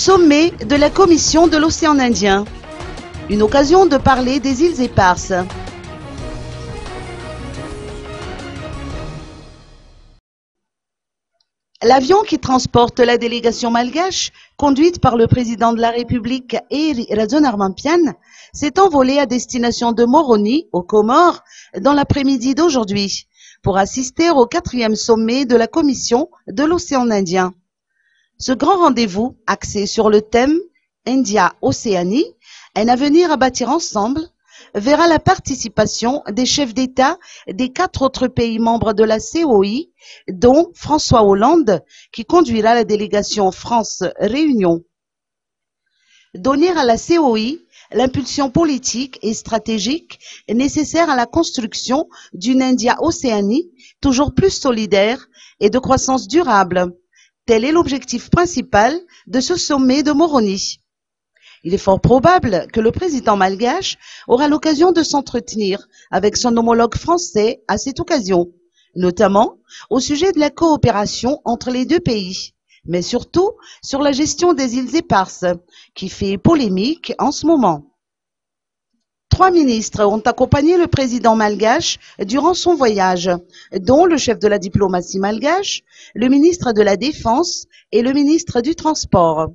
Sommet de la Commission de l'océan Indien. Une occasion de parler des îles éparses. L'avion qui transporte la délégation malgache, conduite par le président de la République Eri Rajaonarimampianina, s'est envolé à destination de Moroni, aux Comores, dans l'après-midi d'aujourd'hui, pour assister au 4e sommet de la Commission de l'océan Indien. Ce grand rendez-vous, axé sur le thème India-Océanie, un avenir à bâtir ensemble, verra la participation des chefs d'État des 4 autres pays membres de la COI, dont François Hollande, qui conduira la délégation France-Réunion. Donner à la COI l'impulsion politique et stratégique nécessaire à la construction d'une India-Océanie toujours plus solidaire et de croissance durable. Tel est l'objectif principal de ce sommet de Moroni. Il est fort probable que le président malgache aura l'occasion de s'entretenir avec son homologue français à cette occasion, notamment au sujet de la coopération entre les deux pays, mais surtout sur la gestion des îles éparses, qui fait polémique en ce moment. 3 ministres ont accompagné le président malgache durant son voyage, dont le chef de la diplomatie malgache, le ministre de la Défense et le ministre du Transport.